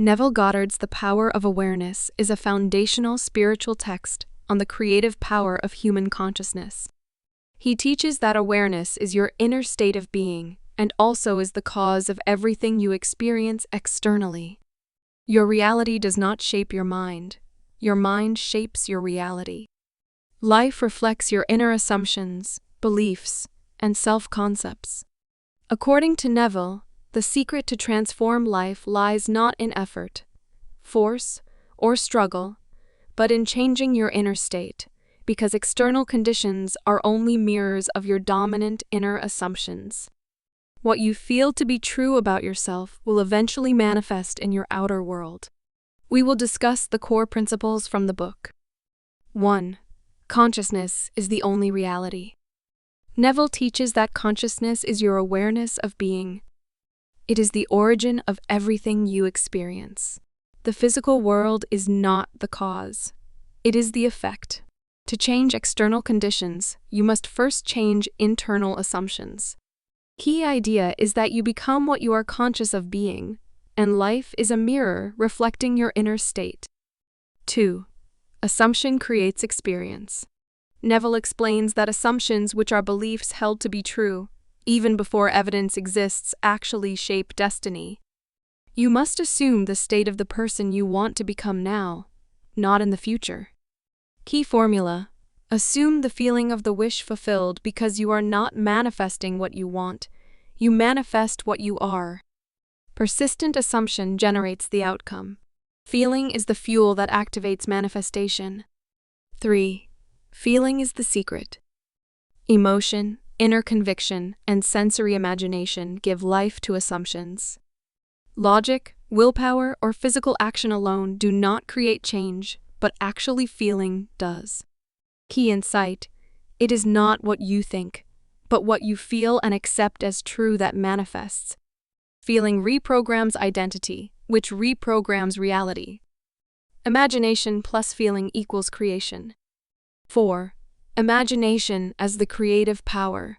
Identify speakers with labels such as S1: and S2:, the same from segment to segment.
S1: Neville Goddard's The Power of Awareness is a foundational spiritual text on the creative power of human consciousness. He teaches that awareness is your inner state of being and also is the cause of everything you experience externally. Your reality does not shape your mind shapes your reality. Life reflects your inner assumptions, beliefs, and self-concepts. According to Neville, the secret to transform life lies not in effort, force, or struggle, but in changing your inner state, because external conditions are only mirrors of your dominant inner assumptions. What you feel to be true about yourself will eventually manifest in your outer world. We will discuss the core principles from the book. 1. Consciousness is the only reality. Neville teaches that consciousness is your awareness of being. It is the origin of everything you experience. The physical world is not the cause. It is the effect. To change external conditions, you must first change internal assumptions. Key idea is that you become what you are conscious of being, and life is a mirror reflecting your inner state. 2. Assumption creates experience. Neville explains that assumptions, which are beliefs held to be true, even before evidence exists, actually shape destiny. You must assume the state of the person you want to become now, not in the future. Key formula: assume the feeling of the wish fulfilled because you are not manifesting what you want, you manifest what you are. Persistent assumption generates the outcome. Feeling is the fuel that activates manifestation. 3. Feeling is the secret. Emotion, inner conviction, and sensory imagination give life to assumptions. Logic, willpower, or physical action alone do not create change, but actually feeling does. Key insight: it is not what you think, but what you feel and accept as true that manifests. Feeling reprograms identity, which reprograms reality. Imagination plus feeling equals creation. 4. Imagination as the creative power.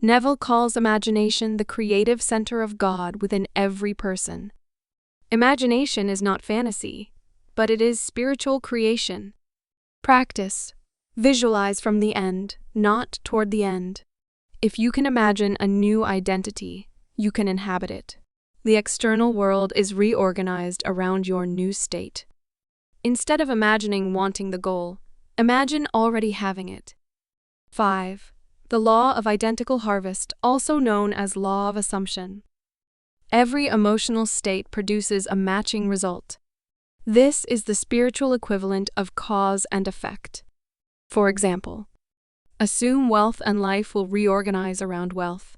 S1: Neville calls imagination the creative center of God within every person. Imagination is not fantasy, but it is spiritual creation. Practice. Visualize from the end, not toward the end. If you can imagine a new identity, you can inhabit it. The external world is reorganized around your new state. Instead of imagining wanting the goal, imagine already having it. 5. The law of identical harvest, also known as law of assumption. Every emotional state produces a matching result. This is the spiritual equivalent of cause and effect. For example, assume wealth and life will reorganize around wealth.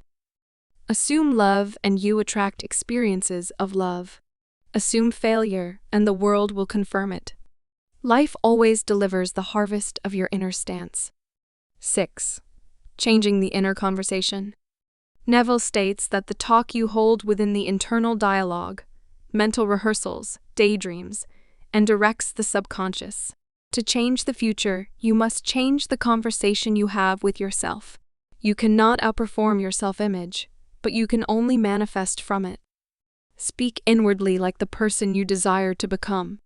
S1: Assume love and you attract experiences of love. Assume failure and the world will confirm it. Life always delivers the harvest of your inner stance. 6. Changing the inner conversation. Neville states that the talk you hold within the internal dialogue, mental rehearsals, daydreams, and directs the subconscious. To change the future, you must change the conversation you have with yourself. You cannot outperform your self-image, but you can only manifest from it. Speak inwardly like the person you desire to become.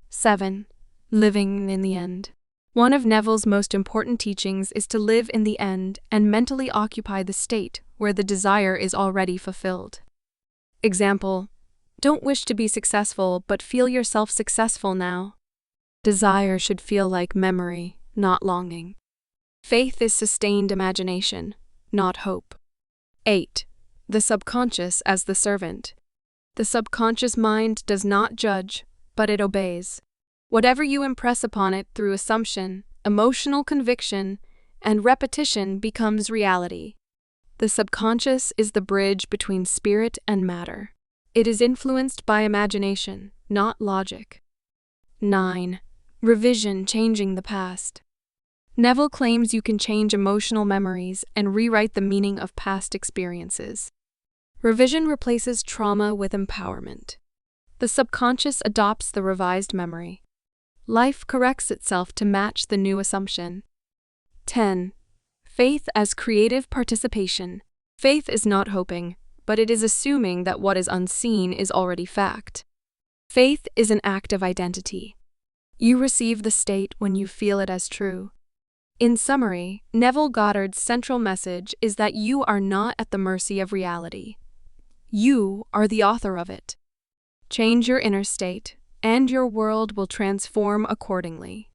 S1: 7. Living in the end. One of Neville's most important teachings is to live in the end and mentally occupy the state where the desire is already fulfilled. Example: don't wish to be successful, but feel yourself successful now. Desire should feel like memory, not longing. Faith is sustained imagination, not hope. 8. The subconscious as the servant. The subconscious mind does not judge, but it obeys. Whatever you impress upon it through assumption, emotional conviction, and repetition becomes reality. The subconscious is the bridge between spirit and matter. It is influenced by imagination, not logic. 9. Revision, changing the past. Neville claims you can change emotional memories and rewrite the meaning of past experiences. Revision replaces trauma with empowerment. The subconscious adopts the revised memory. Life corrects itself to match the new assumption. 10. Faith as creative participation. Faith is not hoping, but it is assuming that what is unseen is already fact. Faith is an act of identity. You receive the state when you feel it as true. In summary, Neville Goddard's central message is that you are not at the mercy of reality. You are the author of it. Change your inner state, and your world will transform accordingly.